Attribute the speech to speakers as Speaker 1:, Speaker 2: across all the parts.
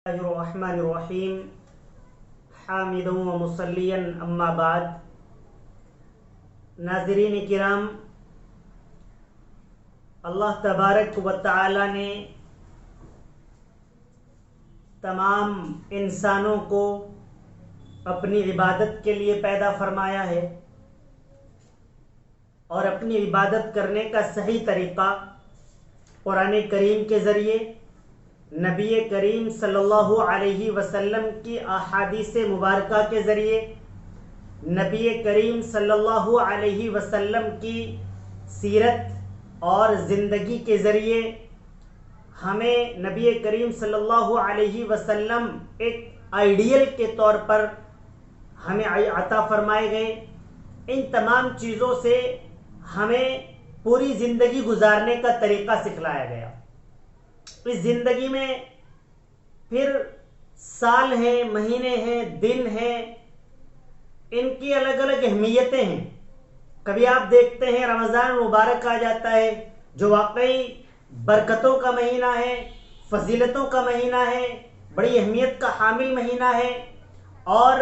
Speaker 1: الرحمن الرحیم حامدا و مصلیا اما بعد. ناظرین کرام، اللہ تبارک و تعالی نے تمام انسانوں کو اپنی عبادت کے لیے پیدا فرمایا ہے، اور اپنی عبادت کرنے کا صحیح طریقہ قرآن کریم کے ذریعے، نبی کریم صلی اللہ علیہ وسلم کی احادیث مبارکہ کے ذریعے، نبی کریم صلی اللہ علیہ وسلم کی سیرت اور زندگی کے ذریعے ہمیں نبی کریم صلی اللہ علیہ وسلم ایک آئیڈیل کے طور پر ہمیں عطا فرمائے گئے. ان تمام چیزوں سے ہمیں پوری زندگی گزارنے کا طریقہ سکھلایا گیا. اس زندگی میں پھر سال ہیں، مہینے ہیں، دن ہیں، ان کی الگ الگ اہمیتیں ہیں. کبھی آپ دیکھتے ہیں رمضان مبارک آ جاتا ہے، جو واقعی برکتوں کا مہینہ ہے، فضیلتوں کا مہینہ ہے، بڑی اہمیت کا حامل مہینہ ہے، اور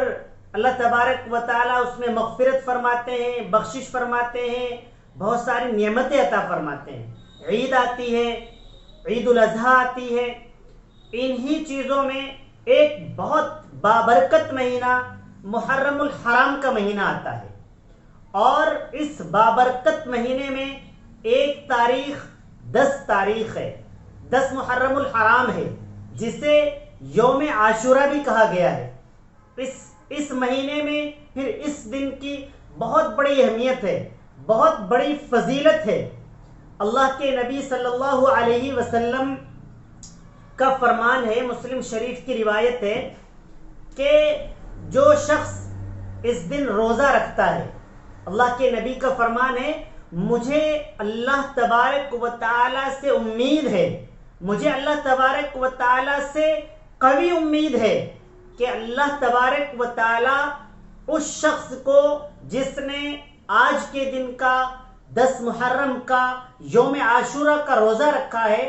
Speaker 1: اللہ تبارک و تعالیٰ اس میں مغفرت فرماتے ہیں، بخشش فرماتے ہیں، بہت ساری نعمتیں عطا فرماتے ہیں. عید آتی ہے، عید الاضحیٰ آتی ہے. انہی چیزوں میں ایک بہت بابرکت مہینہ محرم الحرام کا مہینہ آتا ہے، اور اس بابرکت مہینے میں ایک تاریخ 10 تاریخ ہے، 10 محرم الحرام ہے، جسے یوم عاشورہ بھی کہا گیا ہے. اس مہینے میں پھر اس دن کی بہت بڑی اہمیت ہے، بہت بڑی فضیلت ہے. اللہ کے نبی صلی اللہ علیہ وسلم کا فرمان ہے، مسلم شریف کی روایت ہے کہ جو شخص اس دن روزہ رکھتا ہے، اللہ کے نبی کا فرمان ہے، مجھے اللہ تبارک و تعالی سے امید ہے، مجھے اللہ تبارک و تعالی سے قوی امید ہے کہ اللہ تبارک و تعالی اس شخص کو جس نے آج کے دن کا 10 محرم کا یوم عاشورہ کا روزہ رکھا ہے،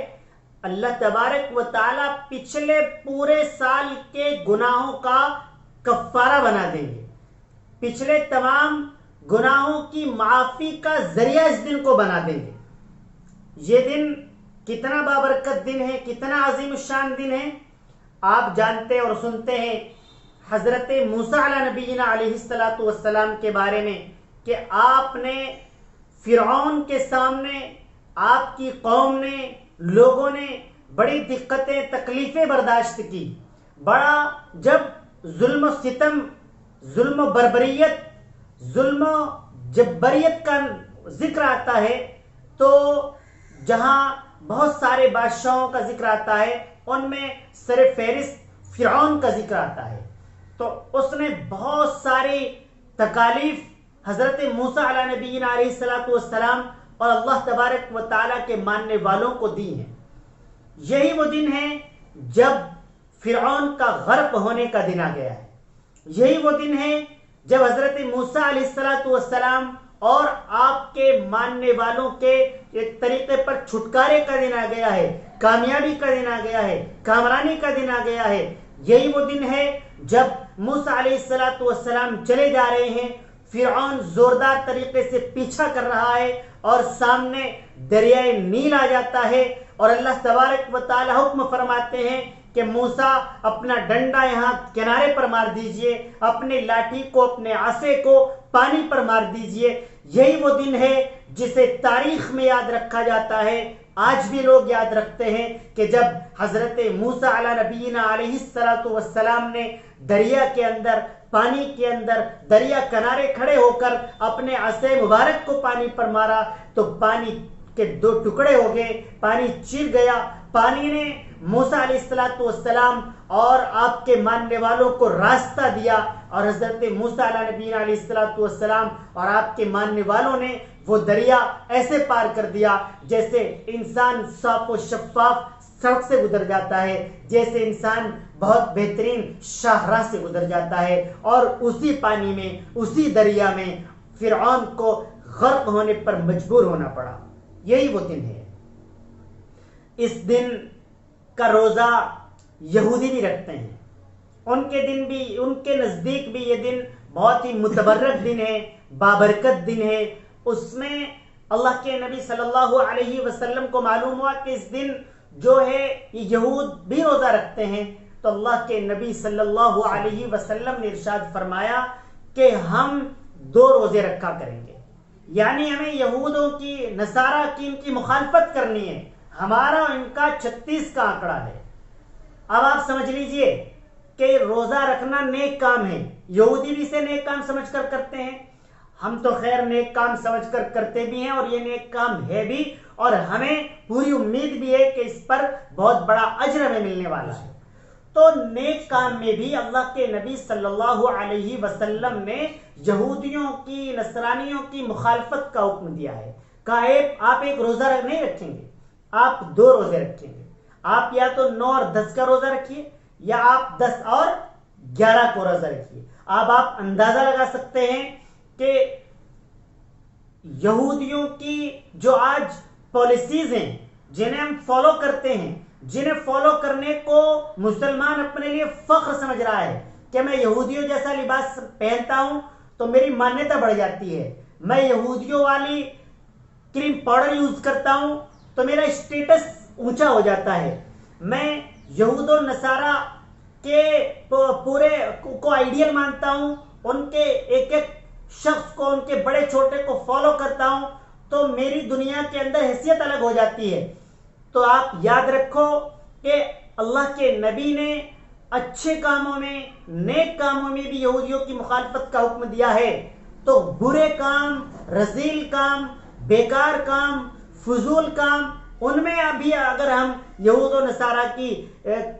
Speaker 1: اللہ تبارک و تعالی پچھلے پورے سال کے گناہوں کا کفارہ بنا دیں گے. پچھلے تمام گناہوں کی معافی کا ذریعہ اس دن کو بنا دیں گے. یہ دن کتنا بابرکت دن ہے، کتنا عظیم الشان دن ہے. آپ جانتے اور سنتے ہیں حضرت موسیٰ علیہ نبینا علیہ السلام کے بارے میں کہ آپ نے فرعون کے سامنے، آپ کی قوم نے، لوگوں نے بڑی دقتیں تکلیفیں برداشت کی. بڑا جب ظلم و ستم، ظلم و بربریت، ظلم و جبریت کا ذکر آتا ہے، تو جہاں بہت سارے بادشاہوں کا ذکر آتا ہے، ان میں سر فہرست فرعون کا ذکر آتا ہے. تو اس نے بہت ساری تکالیف حضرت موسیٰ علیہ نبینا علیہ السلام اور اللہ تبارک و تعالیٰ کے ماننے والوں کو دی ہیں. یہی وہ دن ہے جب فرعون کا غرق ہونے کا دن آ گیا ہے. یہی وہ دن ہے جب حضرت موسیٰ علیہ السلام اور آپ کے ماننے والوں کے ایک طریقے پر چھٹکارے کا دن آ گیا ہے، کامیابی کا دن آ گیا ہے، کامرانی کا دن آ گیا ہے. یہی وہ دن ہے جب موسیٰ علیہ السلام چلے جا رہے ہیں، فرعون زوردار طریقے سے پیچھا کر رہا ہے، اور سامنے دریائے نیل آ جاتا ہے، اور اللہ تبارک و تعالی حکم فرماتے ہیں کہ موسیٰ اپنا ڈنڈا یہاں کنارے پر مار دیجئے، اپنے لاٹھی کو، اپنے عصے کو پانی پر مار دیجئے. یہی وہ دن ہے جسے تاریخ میں یاد رکھا جاتا ہے. آج بھی لوگ یاد رکھتے ہیں کہ جب حضرت موسیٰ علیہ نبینا علیہ السلام نے دریا کے اندر، پانی کے اندر، دریا کنارے کھڑے ہو کر اپنے عصے مبارک کو پانی پر مارا، تو پانی کے 2 ٹکڑے ہو گئے، پانی چیر گیا. پانی نے موسیٰ علیہ السلام اور آپ کے ماننے والوں کو راستہ دیا، اور حضرت موسیٰ علیہ نبینا علیہ السلام اور آپ کے ماننے والوں نے وہ دریا ایسے پار کر دیا جیسے انسان صاف و شفاف سڑک سے گزر جاتا ہے، جیسے انسان بہت بہترین شاہراہ سے گزر جاتا ہے. اور اسی پانی میں، اسی دریا میں فرعون کو غرق ہونے پر مجبور ہونا پڑا. یہی وہ دن ہے. اس دن کا روزہ یہودی بھی رکھتے ہیں، ان کے دن بھی، ان کے نزدیک بھی یہ دن بہت ہی متبرک دن ہے، بابرکت دن ہے۔ اس میں اللہ کے نبی صلی اللہ علیہ وسلم کو معلوم ہوا کہ اس دن جو ہے یہ یہود بھی روزہ رکھتے ہیں، تو اللہ کے نبی صلی اللہ علیہ وسلم نے ارشاد فرمایا کہ ہم 2 روزے رکھا کریں گے، یعنی ہمیں یہودوں کی، نصارہ کی، ان کی مخالفت کرنی ہے۔ ہمارا ان کا 36 کا آنکڑا ہے۔ اب آپ سمجھ لیجئے کہ روزہ رکھنا نیک کام ہے، یہودی بھی اسے نیک کام سمجھ کر کرتے ہیں، ہم تو خیر نیک کام سمجھ کر کرتے بھی ہیں، اور یہ نیک کام ہے بھی، اور ہمیں پوری امید بھی ہے کہ اس پر بہت بڑا اجر ہمیں ملنے والا ہے۔ تو نیک کام میں بھی اللہ کے نبی صلی اللہ علیہ وسلم نے یہودیوں کی، نصرانیوں کی مخالفت کا حکم دیا ہے۔ کہا آپ ایک روزہ نہیں رکھیں گے، آپ 2 روزے رکھیں گے۔ آپ یا تو 9 اور 10 کا روزہ رکھیے، یا آپ 10 اور 11 کو روزہ رکھیے۔ اب آپ اندازہ لگا سکتے ہیں کہ یہودیوں کی جو آج پالیسیز ہیں، جنہیں ہم فالو کرتے ہیں، جنہیں فالو کرنے کو مسلمان اپنے لیے فخر سمجھ رہا ہے کہ میں یہودیوں جیسا لباس پہنتا ہوں تو میری مانیتا بڑھ جاتی ہے، میں یہودیوں والی کریم پاؤڈر یوز کرتا ہوں تو میرا اسٹیٹس اونچا ہو جاتا ہے، میں یہود و نصارہ کے پورے کو آئیڈیل مانتا ہوں، ان کے ایک ایک شخص کو، ان کے بڑے چھوٹے کو فالو کرتا ہوں تو میری دنیا کے اندر حیثیت الگ ہو جاتی ہے۔ تو آپ یاد رکھو کہ اللہ کے نبی نے اچھے کاموں میں، نیک کاموں میں بھی یہودیوں کی مخالفت کا حکم دیا ہے، تو برے کام، رذیل کام، بیکار کام، فضول کام، ان میں ابھی اگر ہم یہود و نصارہ کی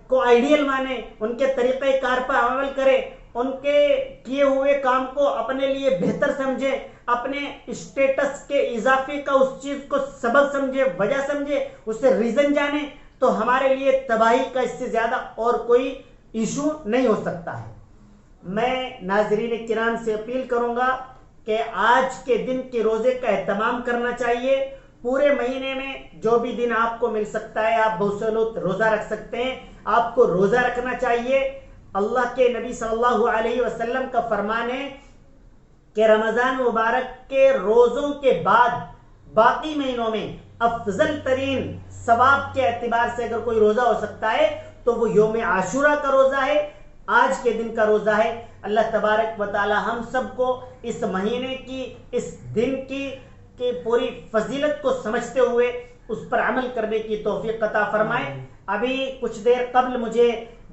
Speaker 1: کو آئیڈیل مانیں، ان کے طریقہ کار پر عمل کریں، ان کے کیے ہوئے کام کو اپنے لیے بہتر سمجھے، اپنے اسٹیٹس کے اضافے کا اس چیز کو سبب سمجھے، وجہ سمجھے، اسے ریزن جانے، تو ہمارے لیے تباہی کا اس سے زیادہ اور کوئی ایشو نہیں ہو سکتا ہے۔ میں ناظرین کرام سے اپیل کروں گا کہ آج کے دن کے روزے کا اہتمام کرنا چاہیے۔ پورے مہینے میں جو بھی دن آپ کو مل سکتا ہے آپ بہت روزہ رکھ سکتے ہیں، آپ کو روزہ رکھنا چاہیے۔ اللہ کے نبی صلی اللہ علیہ وسلم کا فرمان ہے کہ رمضان مبارک کے روزوں کے بعد باقی مہینوں میں افضل ترین ثواب کے اعتبار سے اگر کوئی روزہ ہو سکتا ہے تو وہ یوم عاشورہ کا روزہ ہے، آج کے دن کا روزہ ہے۔ اللہ تبارک و تعالی ہم سب کو اس مہینے کی، اس دن کی پوری فضیلت کو سمجھتے ہوئے اس پر عمل کرنے کی توفیق عطا فرمائے۔ ابھی کچھ دیر قبل مجھے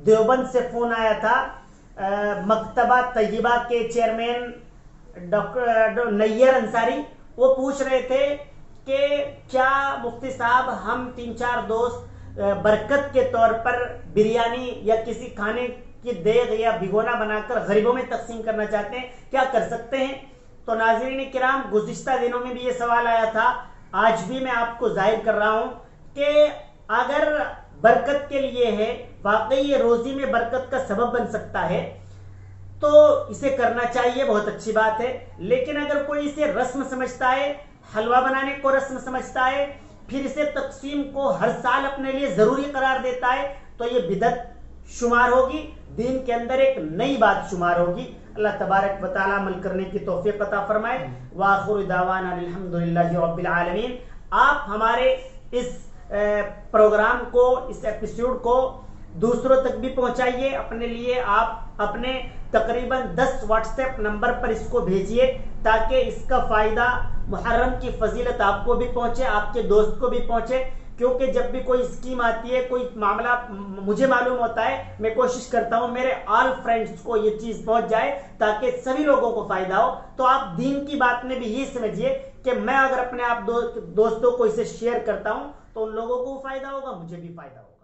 Speaker 1: دیوبند سے فون آیا تھا، مکتبہ طیبہ کے چیئرمین ڈاکٹر نیر انصاری، وہ پوچھ رہے تھے کہ کیا مفتی صاحب ہم 3-4 دوست برکت کے طور پر بریانی یا کسی کھانے کی دیگ یا بھگونا بنا کر غریبوں میں تقسیم کرنا چاہتے ہیں، کیا کر سکتے ہیں؟ تو ناظرین کرام، گزشتہ دنوں میں بھی یہ سوال آیا تھا، آج بھی میں آپ کو ظاہر کر رہا ہوں کہ اگر برکت کے لیے ہے، واقعی یہ روزی میں برکت کا سبب بن سکتا ہے تو اسے کرنا چاہیے، بہت اچھی بات ہے۔ لیکن اگر کوئی اسے رسم سمجھتا ہے، حلوہ بنانے کو رسم سمجھتا ہے، پھر اسے تقسیم کو ہر سال اپنے لیے ضروری قرار دیتا ہے تو یہ بدعت شمار ہوگی، دین کے اندر ایک نئی بات شمار ہوگی۔ اللہ تبارک و تعالی عمل کرنے کی توفیق عطا فرمائے۔ وآخر دعوانا الحمدللہ رب العالمین۔ آپ ہمارے اس پروگرام کو، اس ایپیسوڈ کو دوسروں تک بھی پہنچائیے، اپنے لیے آپ اپنے تقریباً 10 واٹس ایپ نمبر پر اس کو بھیجیے تاکہ اس کا فائدہ، محرم کی فضیلت آپ کو بھی پہنچے، آپ کے دوست کو بھی پہنچے، کیونکہ جب بھی کوئی اسکیم آتی ہے، کوئی معاملہ مجھے معلوم ہوتا ہے، میں کوشش کرتا ہوں میرے آل فرینڈز کو یہ چیز پہنچ جائے تاکہ سبھی لوگوں کو فائدہ ہو۔ تو آپ دین کی بات میں بھی یہ سمجھیے کہ میں اگر اپنے آپ دوستوں کو اسے شیئر کرتا ہوں تو ان لوگوں کو فائدہ ہوگا، مجھے بھی فائدہ ہوگا۔